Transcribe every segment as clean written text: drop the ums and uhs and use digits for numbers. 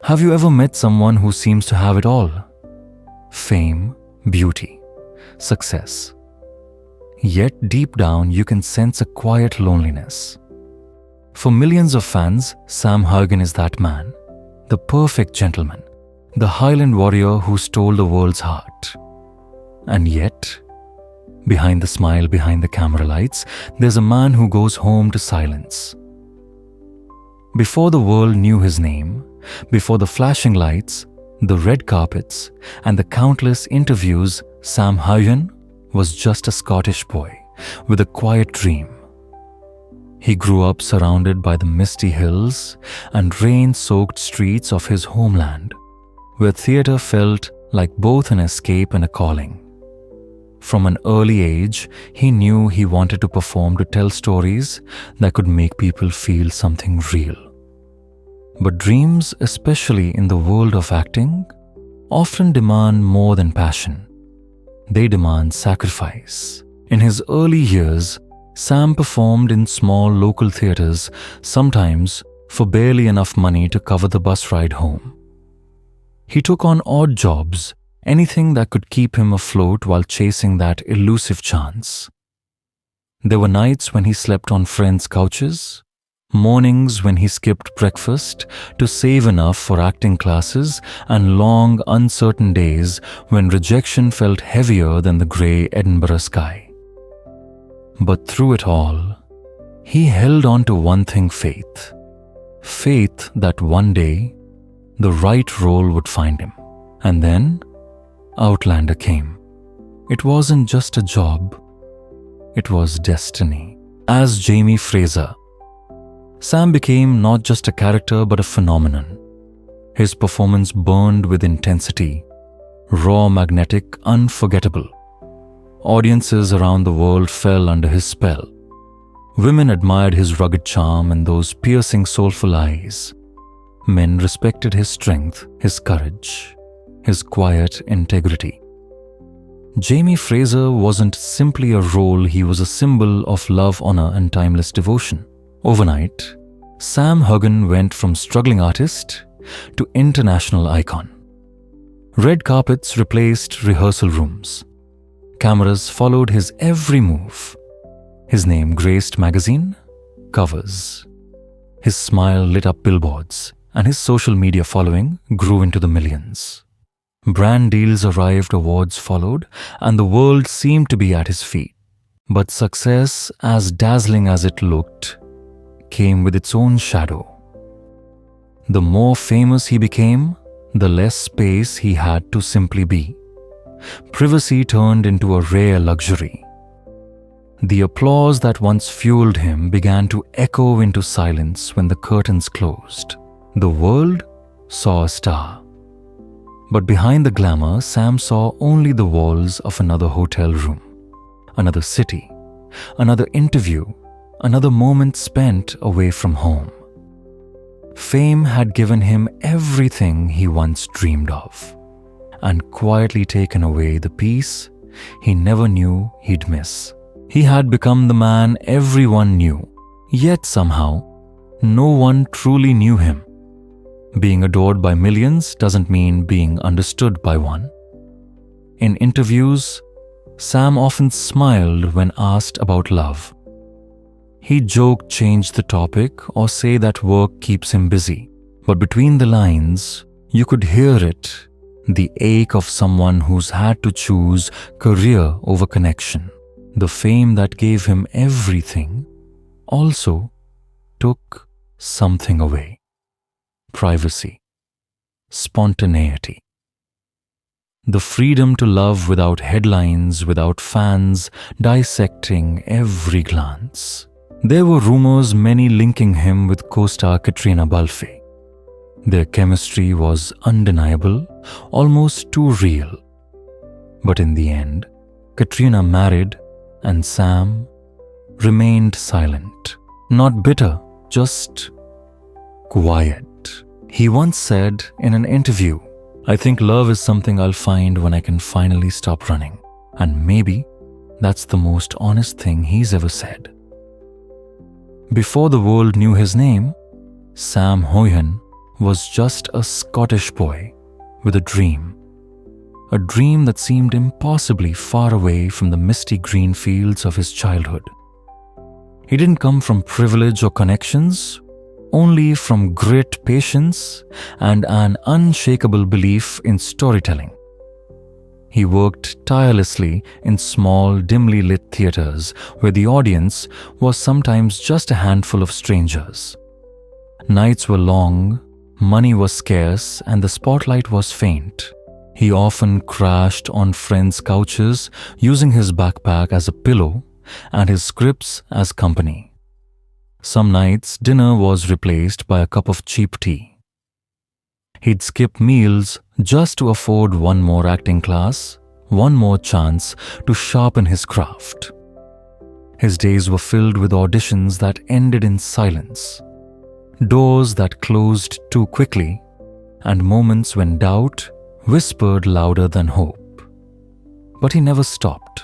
Have you ever met someone who seems to have it all? Fame, beauty, success. Yet deep down you can sense a quiet loneliness. For millions of fans, Sam Heughan is that man, the perfect gentleman, the Highland warrior who stole the world's heart. And yet, behind the smile, behind the camera lights, there's a man who goes home to silence. Before the world knew his name, before the flashing lights, the red carpets, and the countless interviews, Sam Heughan was just a Scottish boy with a quiet dream. He grew up surrounded by the misty hills and rain-soaked streets of his homeland, where theatre felt like both an escape and a calling. From an early age, he knew he wanted to perform to tell stories that could make people feel something real. But dreams, especially in the world of acting, often demand more than passion. They demand sacrifice. In his early years, Sam performed in small local theatres, sometimes for barely enough money to cover the bus ride home. He took on odd jobs, anything that could keep him afloat while chasing that elusive chance. There were nights when he slept on friends' couches, mornings when he skipped breakfast to save enough for acting classes, and long, uncertain days when rejection felt heavier than the grey Edinburgh sky. But through it all, he held on to one thing: faith. Faith that one day, the right role would find him. And then, Outlander came. It wasn't just a job, it was destiny. As Jamie Fraser, Sam became not just a character but a phenomenon. His performance burned with intensity, raw, magnetic, unforgettable. Audiences around the world fell under his spell. Women admired his rugged charm and those piercing, soulful eyes. Men respected his strength, his courage, his quiet integrity. Jamie Fraser wasn't simply a role, he was a symbol of love, honor, and timeless devotion. Overnight, Sam Heughan went from struggling artist to international icon. Red carpets replaced rehearsal rooms. Cameras followed his every move. His name graced magazine covers. His smile lit up billboards, and his social media following grew into the millions. Brand deals arrived, awards followed, and the world seemed to be at his feet. But success, as dazzling as it looked, came with its own shadow. The more famous he became, the less space he had to simply be. Privacy turned into a rare luxury. The applause that once fueled him began to echo into silence when the curtains closed. The world saw a star. But behind the glamour, Sam saw only the walls of another hotel room, another city, another interview, another moment spent away from home. Fame had given him everything he once dreamed of, and quietly taken away the peace he never knew he'd miss. He had become the man everyone knew, yet somehow, no one truly knew him. Being adored by millions doesn't mean being understood by one. In interviews, Sam often smiled when asked about love. He'd joke, change the topic, or say that work keeps him busy. But between the lines, you could hear it, the ache of someone who's had to choose career over connection. The fame that gave him everything also took something away. Privacy, spontaneity. The freedom to love without headlines, without fans dissecting every glance. There were rumors, many linking him with co-star Katrina Balfe. Their chemistry was undeniable, almost too real. But in the end, Katrina married and Sam remained silent. Not bitter, just quiet. He once said in an interview, "I think love is something I'll find when I can finally stop running." And maybe that's the most honest thing he's ever said. Before the world knew his name, Sam Heughan was just a Scottish boy with a dream that seemed impossibly far away from the misty green fields of his childhood. He didn't come from privilege or connections, only from grit, patience, and an unshakable belief in storytelling. He worked tirelessly in small, dimly lit theaters where the audience was sometimes just a handful of strangers. Nights were long, money was scarce, and the spotlight was faint. He often crashed on friends' couches, using his backpack as a pillow and his scripts as company. Some nights, dinner was replaced by a cup of cheap tea. He'd skip meals just to afford one more acting class, one more chance to sharpen his craft. His days were filled with auditions that ended in silence, doors that closed too quickly, and moments when doubt whispered louder than hope. But he never stopped.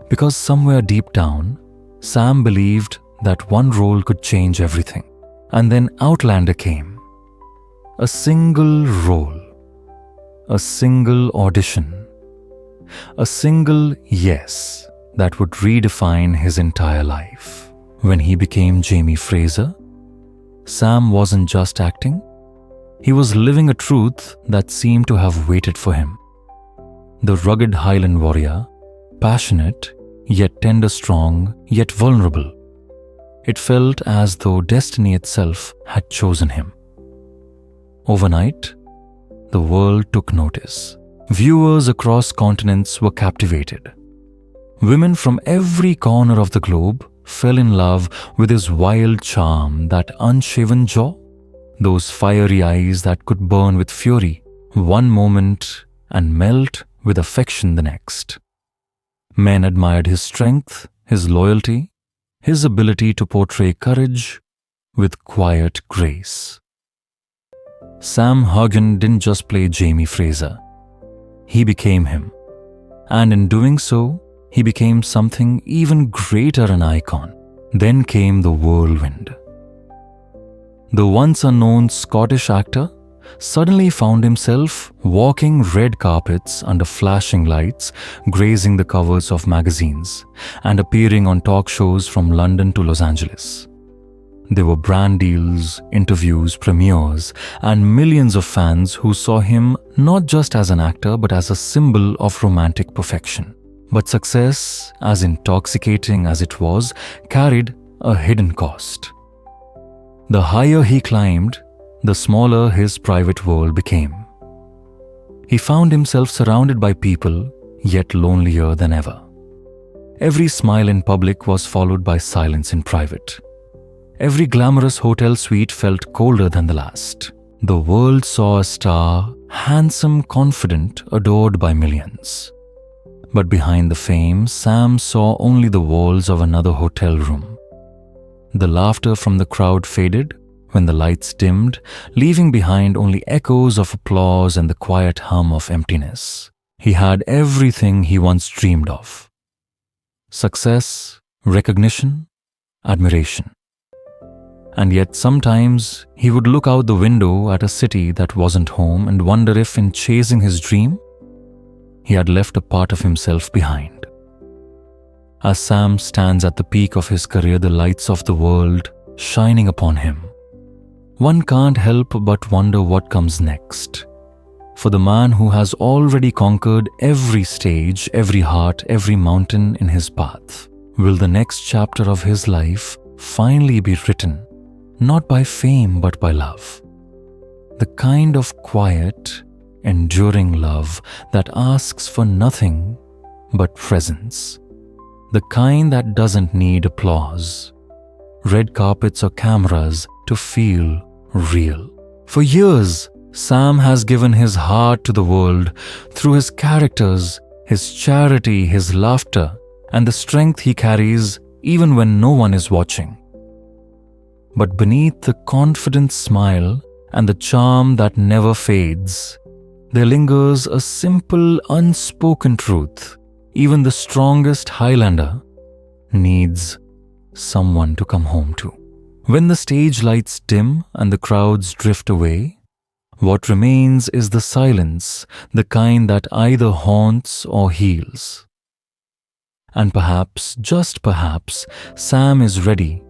Because somewhere deep down, Sam believed that one role could change everything. And then Outlander came. A single role, a single audition, a single yes that would redefine his entire life. When he became Jamie Fraser, Sam wasn't just acting, he was living a truth that seemed to have waited for him. The rugged Highland warrior, passionate, yet tender strong, yet vulnerable. It felt as though destiny itself had chosen him. Overnight, the world took notice. Viewers across continents were captivated. Women from every corner of the globe fell in love with his wild charm, that unshaven jaw, those fiery eyes that could burn with fury one moment and melt with affection the next. Men admired his strength, his loyalty, his ability to portray courage with quiet grace. Sam Heughan didn't just play Jamie Fraser. He became him. And in doing so, he became something even greater, an icon. Then came the whirlwind. The once unknown Scottish actor suddenly found himself walking red carpets under flashing lights, grazing the covers of magazines, and appearing on talk shows from London to Los Angeles. There were brand deals, interviews, premieres, and millions of fans who saw him not just as an actor but as a symbol of romantic perfection. But success, as intoxicating as it was, carried a hidden cost. The higher he climbed, the smaller his private world became. He found himself surrounded by people, yet lonelier than ever. Every smile in public was followed by silence in private. Every glamorous hotel suite felt colder than the last. The world saw a star, handsome, confident, adored by millions. But behind the fame, Sam saw only the walls of another hotel room. The laughter from the crowd faded when the lights dimmed, leaving behind only echoes of applause and the quiet hum of emptiness. He had everything he once dreamed of: success, recognition, admiration. And yet sometimes he would look out the window at a city that wasn't home and wonder if, in chasing his dream, he had left a part of himself behind. As Sam stands at the peak of his career, the lights of the world shining upon him, one can't help but wonder what comes next. For the man who has already conquered every stage, every heart, every mountain in his path, will the next chapter of his life finally be written, not by fame but by love? The kind of quiet, enduring love that asks for nothing but presence. The kind that doesn't need applause, red carpets or cameras to feel real. For years, Sam has given his heart to the world through his characters, his charity, his laughter, and the strength he carries even when no one is watching. But beneath the confident smile and the charm that never fades, there lingers a simple, unspoken truth. Even the strongest Highlander needs someone to come home to. When the stage lights dim and the crowds drift away, what remains is the silence, the kind that either haunts or heals. And perhaps, just perhaps, Sam is ready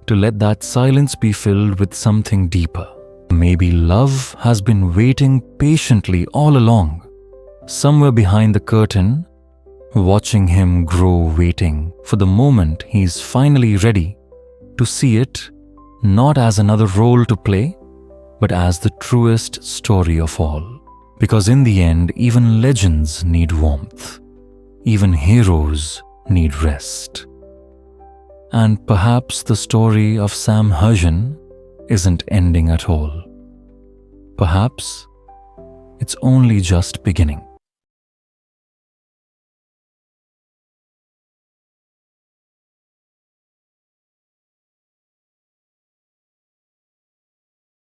to let that silence be filled with something deeper. Maybe love has been waiting patiently all along, somewhere behind the curtain, watching him grow, waiting for the moment he's finally ready to see it not as another role to play, but as the truest story of all. Because in the end, even legends need warmth. Even heroes need rest. And perhaps the story of Sam Heughan isn't ending at all. Perhaps it's only just beginning.